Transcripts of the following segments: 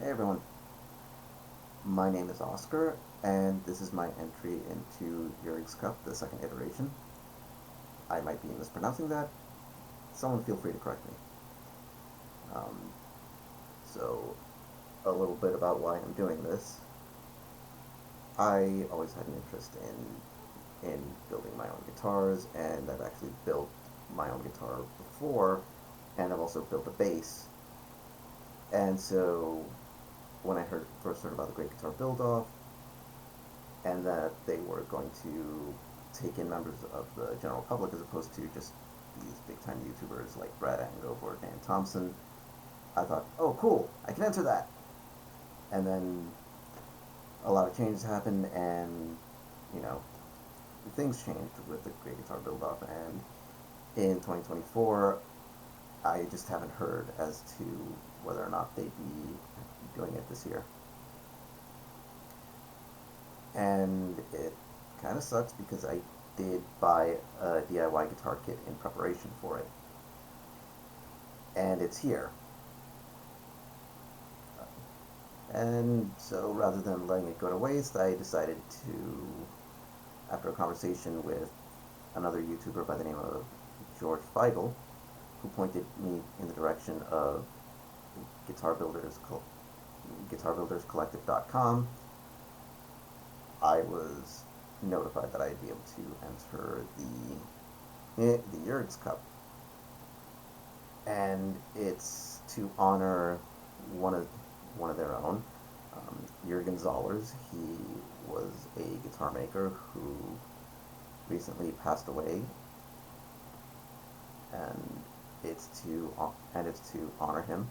Hey everyone, my name is Oscar, and this is my entry into Jurg's Cup, the second iteration. I might be mispronouncing that. Someone feel free to correct me. Um, so, a little bit about why I'm doing this. I always had an interest in building my own guitars, and I've actually built my own guitar before, and I've also built a bass. And so, when I first heard about the Great Guitar Build Off, and that they were going to take in members of the general public as opposed to just these big time YouTubers like Brad Angrove or Dan Thompson. I thought, oh, cool, I can enter that. And then a lot of changes happened, and you know, things changed with the Great Guitar Build Off. And in 2024, I just haven't heard as to whether or not they'd be doing it this year. And it kind of sucks because I did buy a DIY guitar kit in preparation for it, and it's here. And so rather than letting it go to waste, I decided to, after a conversation with another YouTuber by the name of George Feigl, who pointed me in the direction of Guitar Builders, GuitarBuildersCollective.com, I was notified that I'd be able to enter the Jurg's Cup, and it's to honor one of one of their own, Jurgen Zollers. He was a guitar maker who recently passed away, and it's to honor him.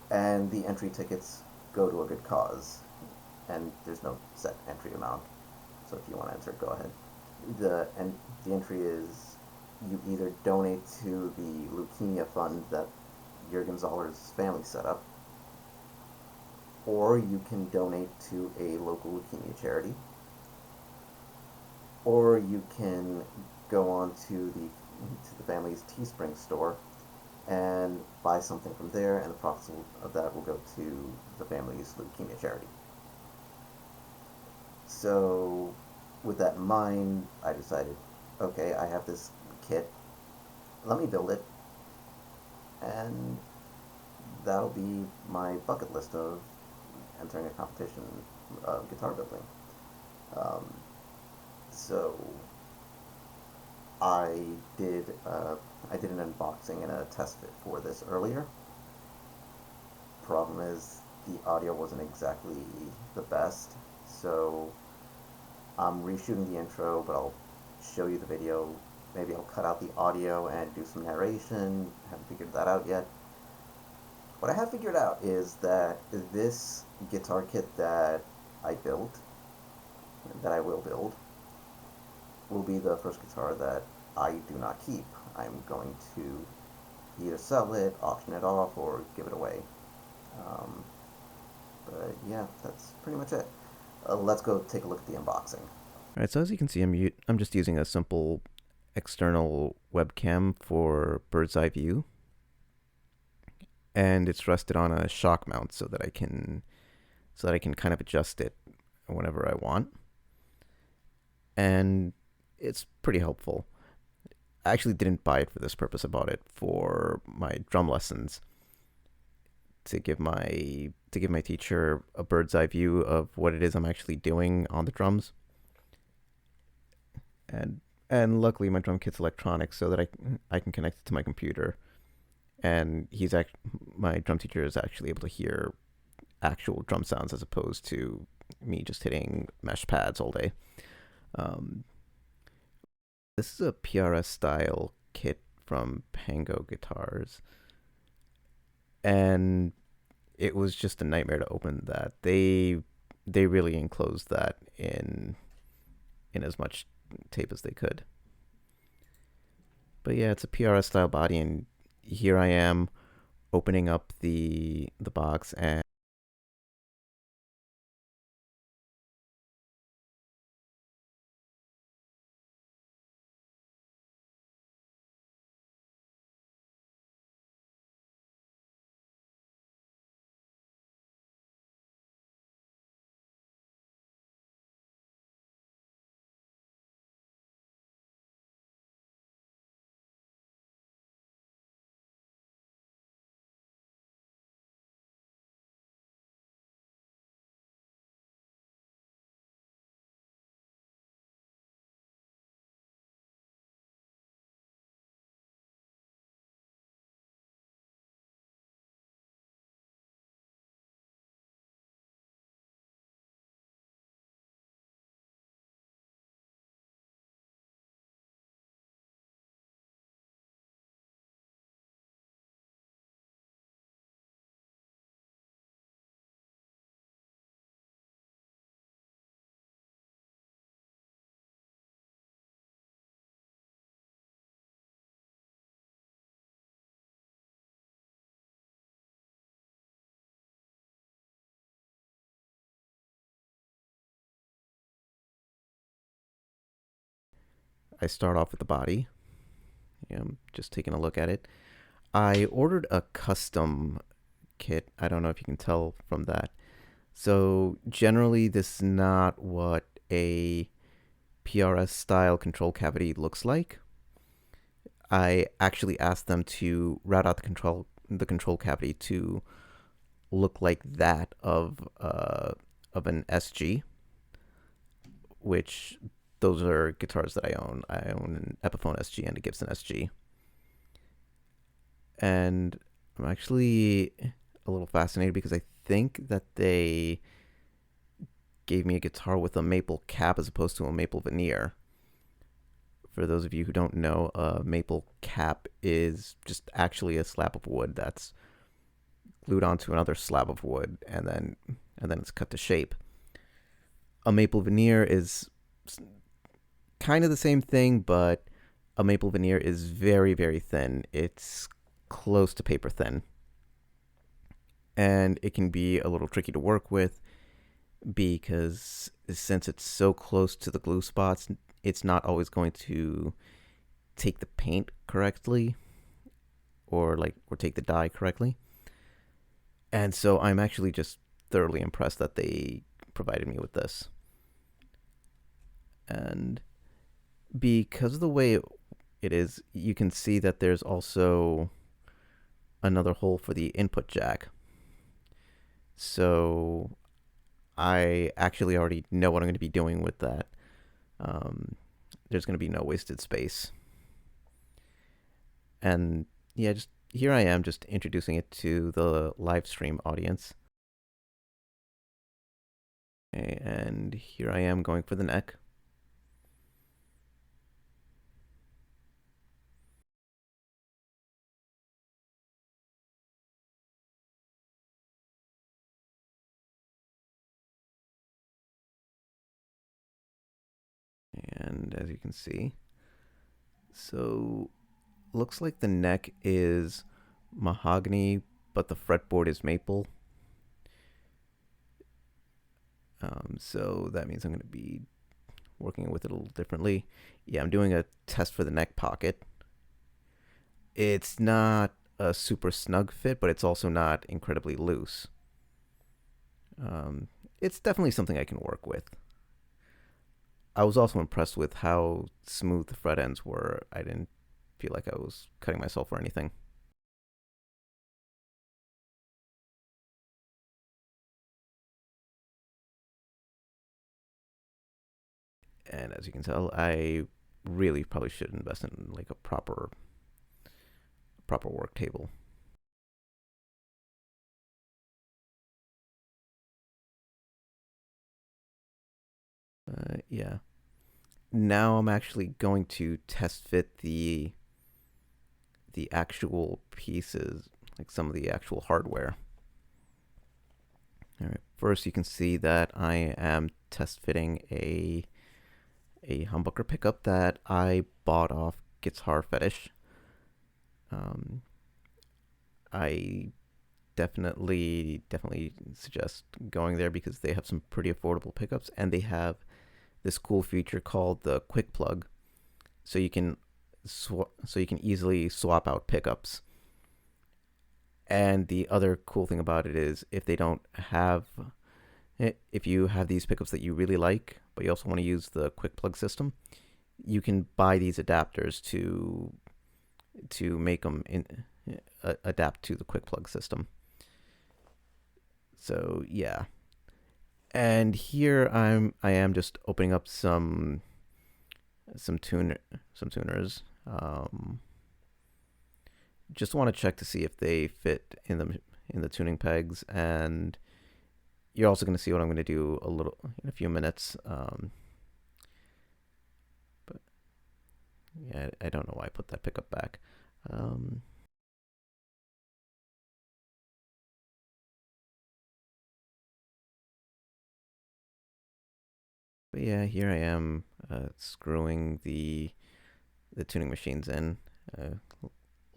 And the entry tickets go to a good cause, and there's no set entry amount. So if you want to enter, go ahead. The entry is you either donate to the leukemia fund that Jurgen Zoller's family set up, or you can donate to a local leukemia charity, or you can go on to the family's Teespring store and buy something from there, and the profits of that will go to the family's leukemia charity. So, with that in mind, I decided, okay, I have this kit, let me build it, and that'll be my bucket list of entering a competition of guitar building. Um, so I did I did an unboxing and a test fit for this earlier. Problem is the audio wasn't exactly the best, so I'm reshooting the intro, but I'll show you the video. Maybe I'll cut out the audio and do some narration. Haven't figured that out yet. What I have figured out is that this guitar kit that I built, that I will be the first guitar that I do not keep. I'm going to either sell it, auction it off, or give it away. Um, but yeah, that's pretty much it. Let's go take a look at the unboxing. All right, so as you can see, I'm just using a simple external webcam for bird's eye view, and it's rested on a shock mount so that I can kind of adjust it whenever I want, and it's pretty helpful. I actually didn't buy it for this purpose. I bought it for my drum lessons to give my teacher a bird's eye view of what it is I'm actually doing on the drums, and and luckily my drum kit's electronic so that I can connect it to my computer, and my drum teacher is actually able to hear actual drum sounds as opposed to me just hitting mesh pads all day. Um, this is a PRS style kit from Pango Guitars, and it was just a nightmare to open that. They really enclosed that in as much tape as they could. But yeah, it's a PRS style body, and here I am opening up the box, and I start off with the body. I'm just taking a look at it. I ordered a custom kit. I don't know if you can tell from that. So generally, this is not what a PRS style control cavity looks like. I actually asked them to route out the control cavity to look like that of an SG, which those are guitars that I own. I own an Epiphone SG and a Gibson SG, and I'm actually a little fascinated because I think that they gave me a guitar with a maple cap as opposed to a maple veneer. For those of you who don't know, a maple cap is just actually a slab of wood that's glued onto another slab of wood, and then it's cut to shape. A maple veneer is kind of the same thing, but a maple veneer is very, very thin. It's close to paper thin, and it can be a little tricky to work with because since it's so close to the glue spots, it's not always going to take the paint correctly or take the dye correctly. And so I'm actually just thoroughly impressed that they provided me with this. And because of the way it is, you can see that there's also another hole for the input jack. So I actually already know what I'm going to be doing with that. There's going to be no wasted space. And yeah, just here I am just introducing it to the live stream audience. Okay, and here I am going for the neck. And as you can see, so looks like the neck is mahogany, but the fretboard is maple. So that means I'm going to be working with it a little differently. Yeah, I'm doing a test for the neck pocket. It's not a super snug fit, but it's also not incredibly loose. Um, it's definitely something I can work with. I was also impressed with how smooth the fret ends were. I didn't feel like I was cutting myself or anything. And as you can tell, I really probably should invest in like a proper work table. Yeah. Now I'm actually going to test fit the actual pieces, like some of the actual hardware. All right. First, you can see that I am test fitting a humbucker pickup that I bought off Guitar Fetish. Um, I definitely suggest going there because they have some pretty affordable pickups, and they have this cool feature called the quick plug, so you can easily swap out pickups. And the other cool thing about it is if you have these pickups that you really like, but you also want to use the quick plug system, you can buy these adapters to make them adapt to the quick plug system. So yeah, and here I am just opening up some tuner some tuners. Just want to check to see if they fit in the tuning pegs, and you're also going to see what I'm going to do in a few minutes. But yeah, I don't know why I put that pickup back. Um, but yeah, here I am screwing the tuning machines in.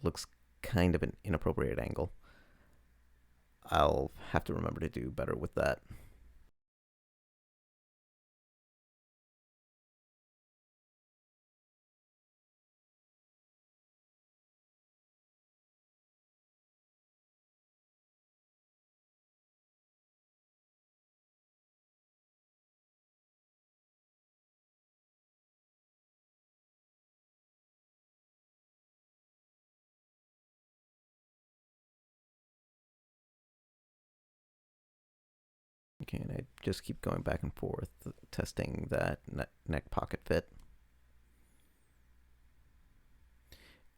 Looks kind of an inappropriate angle. I'll have to remember to do better with that. Okay, and I just keep going back and forth, testing that neck pocket fit.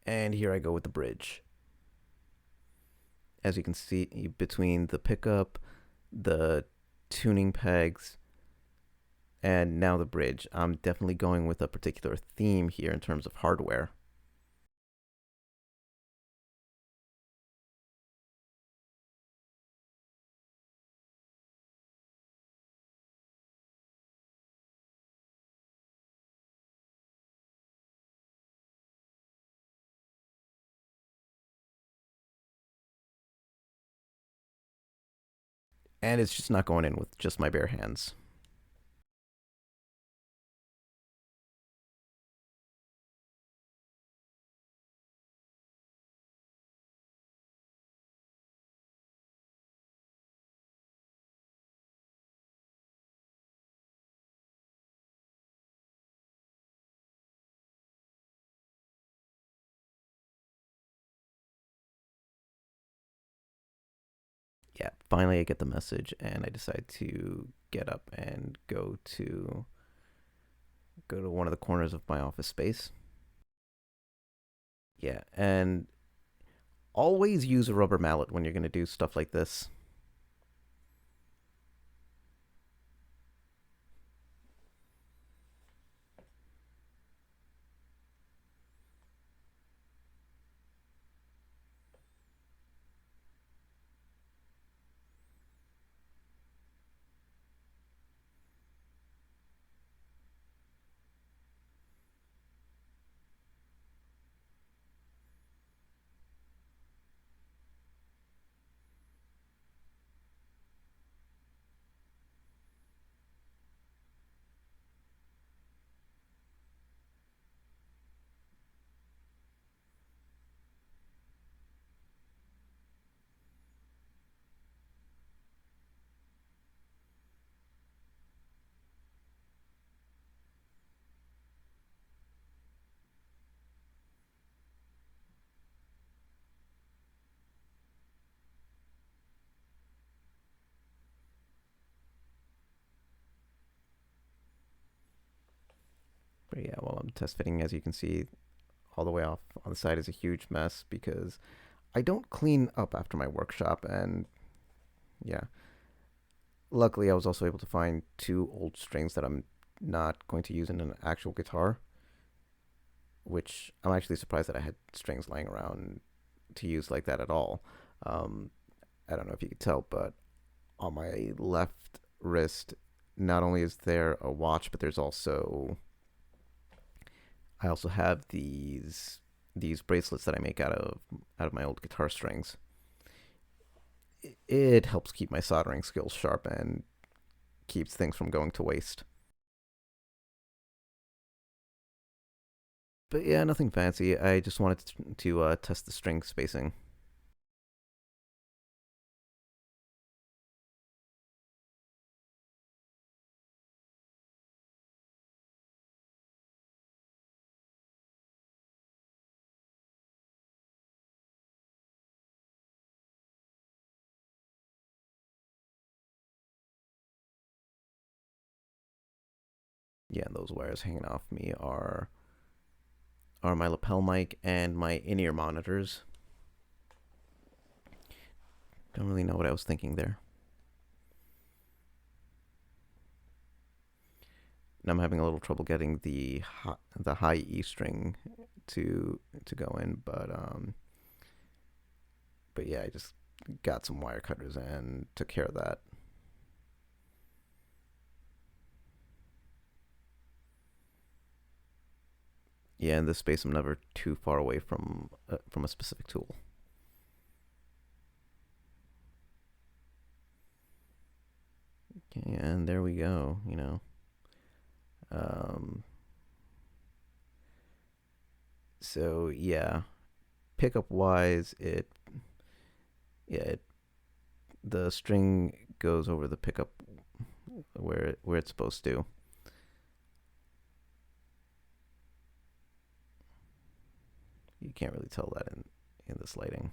And here I go with the bridge. As you can see, between the pickup, the tuning pegs, and now the bridge, I'm definitely going with a particular theme here in terms of hardware. And it's just not going in with just my bare hands. Yeah, finally I get the message and I decide to get up and go to one of the corners of my office space. Yeah, and always use a rubber mallet when you're going to do stuff like this. But yeah, while I'm test fitting, as you can see, all the way off on the side is a huge mess because I don't clean up after my workshop. And yeah, luckily I was also able to find two old strings that I'm not going to use in an actual guitar, which I'm actually surprised that I had strings lying around to use like that at all. Um, I don't know if you could tell, but on my left wrist, not only is there a watch, but there's also I also have these bracelets that I make out of my old guitar strings. It helps keep my soldering skills sharp and keeps things from going to waste. But yeah, nothing fancy. I just wanted to test the string spacing. Yeah, and those wires hanging off me are my lapel mic and my in-ear monitors. Don't really know what I was thinking there. And I'm having a little trouble getting the high E string to go in, but yeah, I just got some wire cutters and took care of that. Yeah, in this space, I'm never too far away from a specific tool. Okay, and there we go. Um, so yeah, pickup wise, it the string goes over the pickup where it's supposed to. You can't really tell that in this lighting.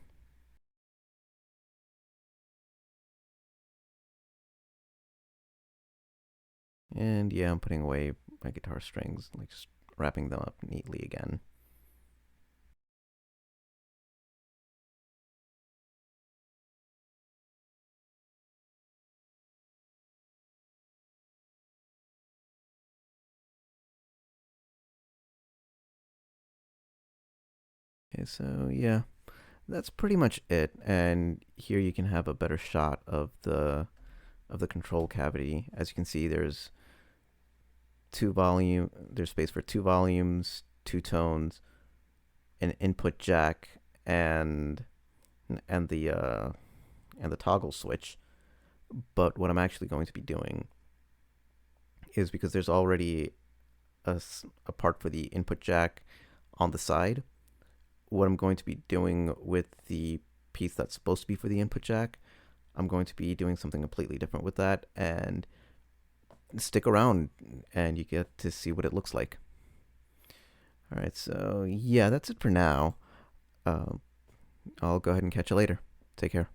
And yeah, I'm putting away my guitar strings, like just wrapping them up neatly again. Okay, so yeah, that's pretty much it. And here you can have a better shot of the control cavity. As you can see, there's space for two volumes, two tones, an input jack, and and the uh, and the toggle switch. But what I'm actually going to be doing is, because there's already a part for the input jack on the side, what I'm going to be doing with the piece that's supposed to be for the input jack, I'm going to be doing something completely different with that, and stick around and you get to see what it looks like. All right, so yeah, that's it for now. Uh, I'll go ahead and catch you later. Take care.